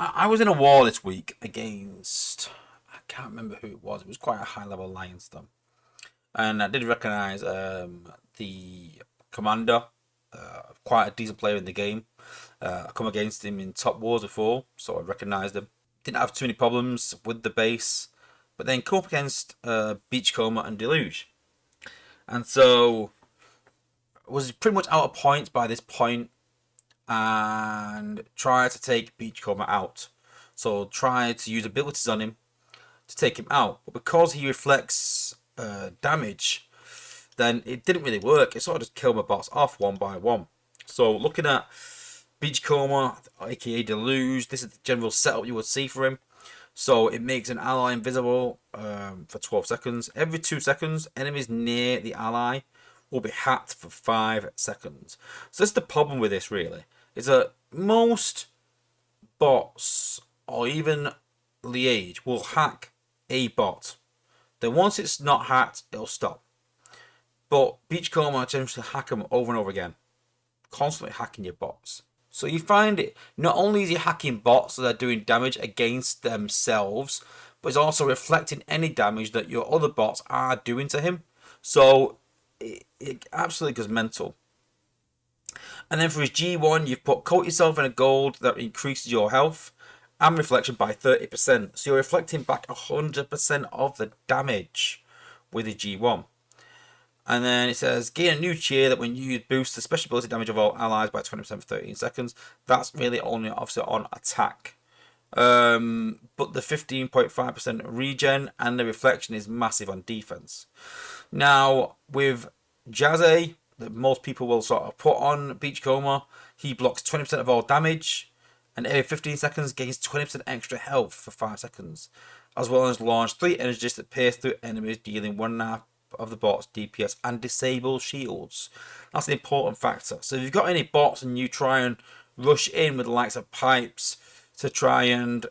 I was in a war this week against, I can't remember who it was. It was quite a high level alliance though. And I did recognize the commander, quite a decent player in the game. I come against him in top wars before, so I recognized him. Didn't have too many problems with the base, but then come up against Beachcomber and Deluge, and so was pretty much out of points by this point, and tried to take Beachcomber out. So tried to use abilities on him to take him out, but because he reflects damage, then it didn't really work. It sort of just killed my bots off one by one. So looking at Beachcomber, aka Deluge, this is the general setup you would see for him. So it makes an ally invisible for 12 seconds. Every 2 seconds, enemies near the ally will be hacked for 5 seconds. So that's the problem with this, really, is that most bots or even Liege will hack a bot. Then once it's not hacked, it'll stop. But Beachcomber generally hack them over and over again, constantly hacking your bots. So you find it, not only is he hacking bots that are doing damage against themselves, but he's also reflecting any damage that your other bots are doing to him. So it absolutely goes mental. And then for his G1, you've put coat yourself in a gold that increases your health and reflection by 30%. So you're reflecting back 100% of the damage with the G1. And then it says, gain a new cheer that when used boosts the special ability damage of all allies by 20% for 13 seconds. That's really only obviously on attack. But the 15.5% regen and the reflection is massive on defense. Now, with Jazzy, that most people will sort of put on Beachcomber, he blocks 20% of all damage, and every 15 seconds gains 20% extra health for 5 seconds, as well as launch 3 energies that pierce through enemies, dealing 1.5 of the bot's DPS and disable shields. That's an important factor. So if you've got any bots and you try and rush in with the likes of pipes to try and,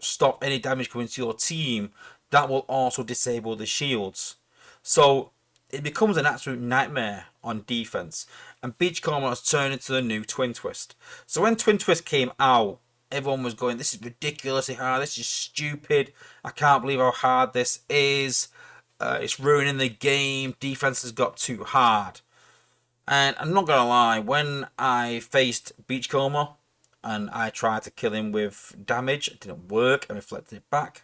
stop any damage coming to your team, that will also disable the shields. So it becomes an absolute nightmare on defense. And Beachcomber has turned into the new Twin Twist. So when Twin Twist came out, everyone was going, this is ridiculously hard, this is stupid, I can't believe how hard this is. It's ruining the game. Defense has got too hard. And I'm not gonna lie, when I faced Beachcomber and I tried to kill him with damage, it didn't work. I reflected it back.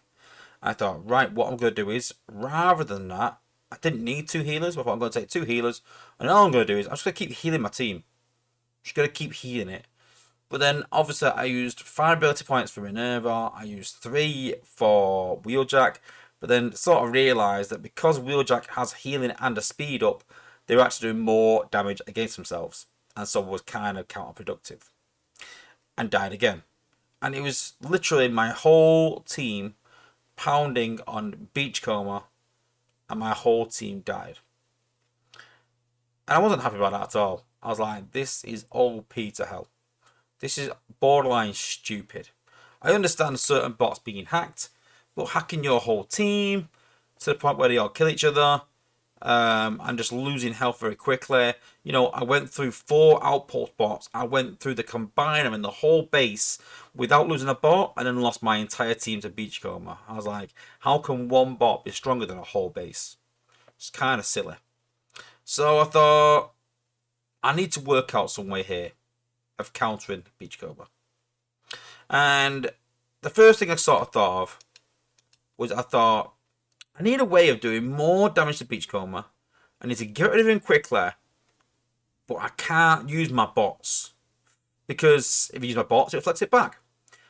I thought, right, what I'm gonna do is, rather than that, I didn't need 2 healers. I thought I'm gonna take 2 healers, and all I'm gonna do is I'm just gonna keep healing my team. I'm just gonna keep healing it. But then obviously I used 5 ability points for Minerva. I used 3 for Wheeljack. But then sort of realised that because Wheeljack has healing and a speed up, they were actually doing more damage against themselves. And so was kind of counterproductive. And died again. And it was literally my whole team pounding on Beachcomber, and my whole team died. And I wasn't happy about that at all. I was like, this is OP to hell. This is borderline stupid. I understand certain bots being hacked, but hacking your whole team to the point where they all kill each other and just losing health very quickly. I went through 4 outpost bots. I went through the combiner and the whole base without losing a bot, and then lost my entire team to Beachcomber. I was like, how can one bot be stronger than a whole base? It's kind of silly. So I thought, I need to work out some way here of countering Beachcomber. And the first thing I sort of thought of was I need a way of doing more damage to Beachcomber. I need to get rid of him quickly, but I can't use my bots, because if I use my bots, it reflects it back.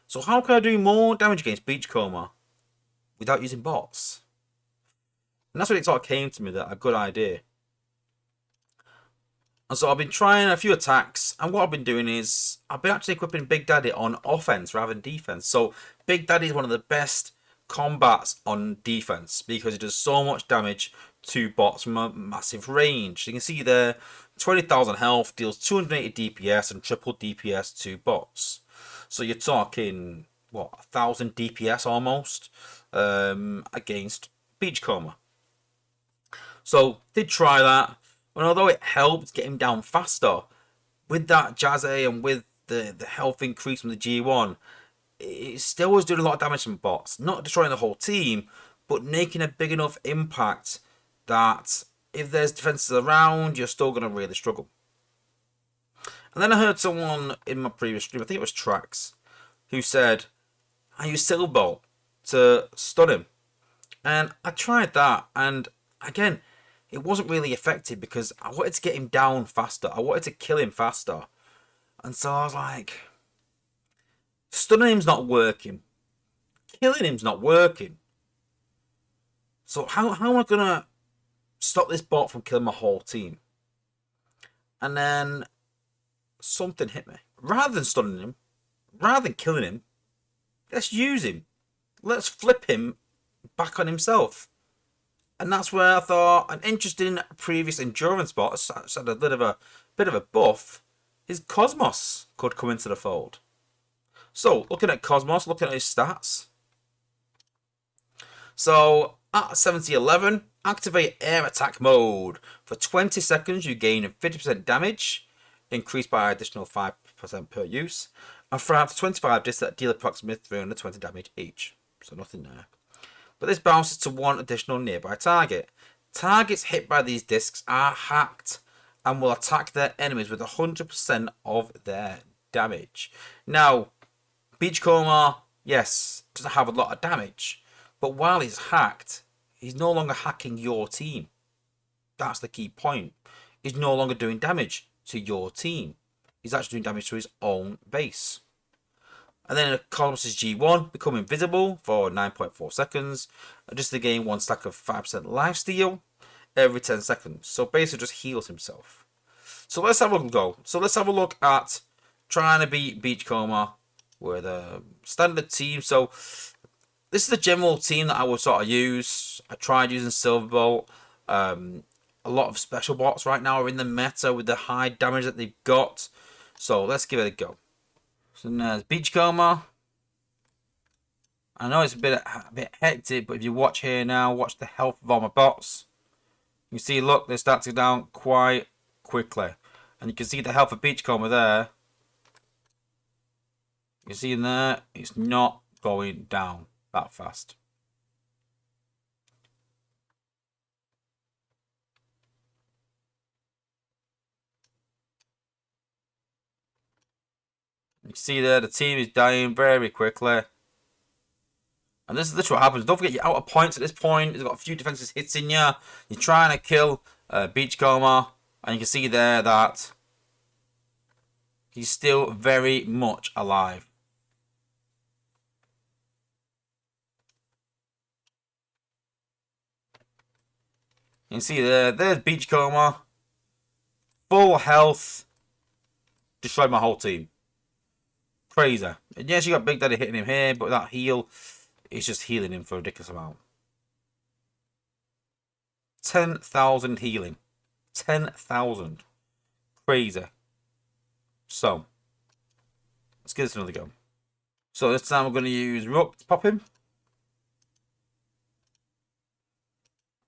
So how can I do more damage against Beachcomber without using bots? And that's when it sort of came to me, that a good idea. And so I've been trying a few attacks, and what I've been doing is I've been actually equipping Big Daddy on offense rather than defense. So Big Daddy is one of the best combats on defense because it does so much damage to bots from a massive range. You can see there, 20,000 health, deals 280 DPS and triple DPS to bots. So you're talking, what, 1,000 DPS almost against Beachcomber. So did try that, and although it helped get him down faster, with that Jazzy and with the health increase from the G1, it still was doing a lot of damage from bots. Not destroying the whole team, but making a big enough impact that if there's defenses around, you're still going to really struggle. And then I heard someone in my previous stream, I think it was Trax, who said, I use Silverbolt to stun him. And I tried that, and again, it wasn't really effective because I wanted to get him down faster. I wanted to kill him faster. And so I was like, stunning him's not working. Killing him's not working. So how am I going to stop this bot from killing my whole team? And then something hit me. Rather than stunning him, rather than killing him, let's use him. Let's flip him back on himself. And that's where I thought an interesting previous endurance bot, it's had a bit of a buff, is Cosmos could come into the fold. So looking at Cosmos, looking at his stats. So at 7011, activate air attack mode. For 20 seconds, you gain 50% damage, increased by additional 5% per use. And for after 25 discs that deal approximately 320 damage each. So nothing there. But this bounces to one additional nearby target. Targets hit by these discs are hacked and will attack their enemies with 100% of their damage. Now, Beachcomber, yes, doesn't have a lot of damage, but while he's hacked, he's no longer hacking your team. That's the key point. He's no longer doing damage to your team. He's actually doing damage to his own base. And then Cosmos' G1 become invisible for 9.4 seconds. Just to gain one stack of 5% lifesteal every 10 seconds. So basically just heals himself. So let's have a go. So let's have a look at trying to beat Beachcomber with a standard team. So this is the general team that I would sort of use. I tried using Silverbolt. A lot of special bots right now are in the meta with the high damage that they've got. So let's give it a go. So there's Beachcomber. I know it's a bit hectic, but if you watch here now, watch the health of all my bots. You see, look, they're starting down quite quickly. And you can see the health of Beachcomber there. You see in there, it's not going down that fast. You see there, the team is dying very quickly. And this is literally what happens. Don't forget, you're out of points at this point. He's got a few defenses hitting you. You're trying to kill Beachcomber. And you can see there that he's still very much alive. You can see there's Beachcomber. Full health. Destroyed my whole team. Crazy. And yes, you got Big Daddy hitting him here, but that heal is just healing him for a ridiculous amount. 10,000 healing. 10,000. Crazy. So, let's give this another go. So this time we're going to use Rook to pop him.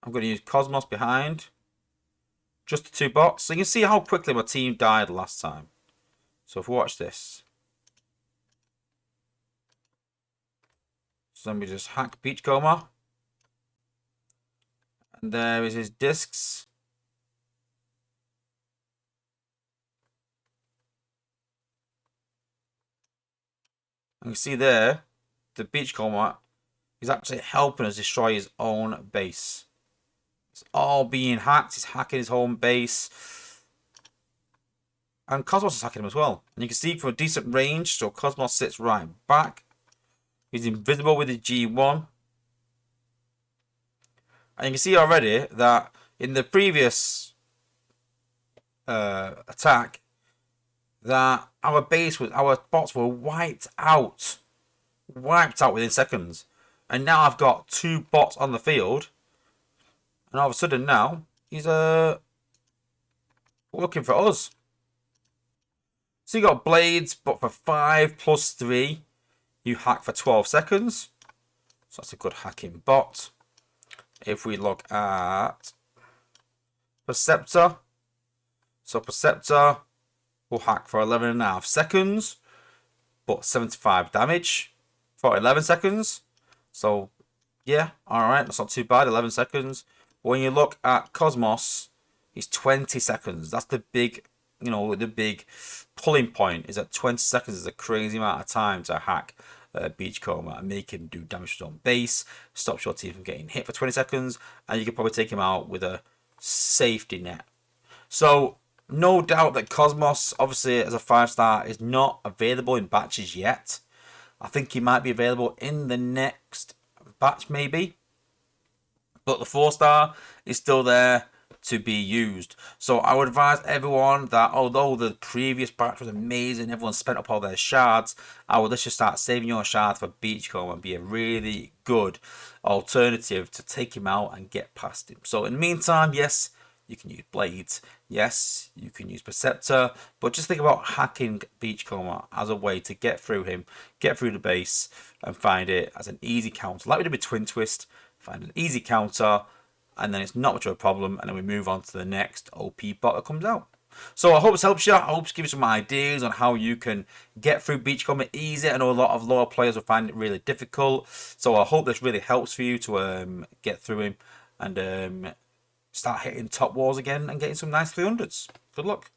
I'm going to use Cosmos behind. Just the two bots. So you can see how quickly my team died last time. So if we watch this. So let me just hack Beachcomber. And there is his discs. And you see there, the Beachcomber is actually helping us destroy his own base. It's all being hacked. He's hacking his home base. And Cosmos is hacking him as well. And you can see from a decent range, so Cosmos sits right back. He's invisible with his G1. And you can see already that in the previous attack, that our bots were wiped out within seconds. And now I've got two bots on the field, and all of a sudden now he's looking for us. So you got blades, but for 5 plus 3, you hack for 12 seconds. So that's a good hacking bot. If we look at Perceptor, so Perceptor will hack for 11.5 seconds, but 75 damage for 11 seconds. So, yeah, alright, that's not too bad, 11 seconds. When you look at Cosmos, it's 20 seconds. That's the big, the big pulling point is that 20 seconds is a crazy amount of time to hack Beachcomber and make him do damage to his own base, stops your team from getting hit for 20 seconds, and you can probably take him out with a safety net. So, no doubt that Cosmos, obviously as a 5-star, is not available in batches yet. I think he might be available in the next batch maybe. But the 4-star is still there to be used. So I would advise everyone that although the previous batch was amazing, everyone spent up all their shards, I would just start saving your shards for Beachcomber and be a really good alternative to take him out and get past him. So in the meantime, yes, you can use Blades, yes, you can use Perceptor, but just think about hacking Beachcomber as a way to get through him, get through the base, and find it as an easy counter. Like we did with Twin Twist, find an easy counter, and then it's not much of a problem, and then we move on to the next OP bot that comes out. So I hope this helps you. I hope this gives you some ideas on how you can get through Beachcomber easy. I know a lot of lower players will find it really difficult, so I hope this really helps for you to get through him and start hitting top wars again and getting some nice 300s. Good luck.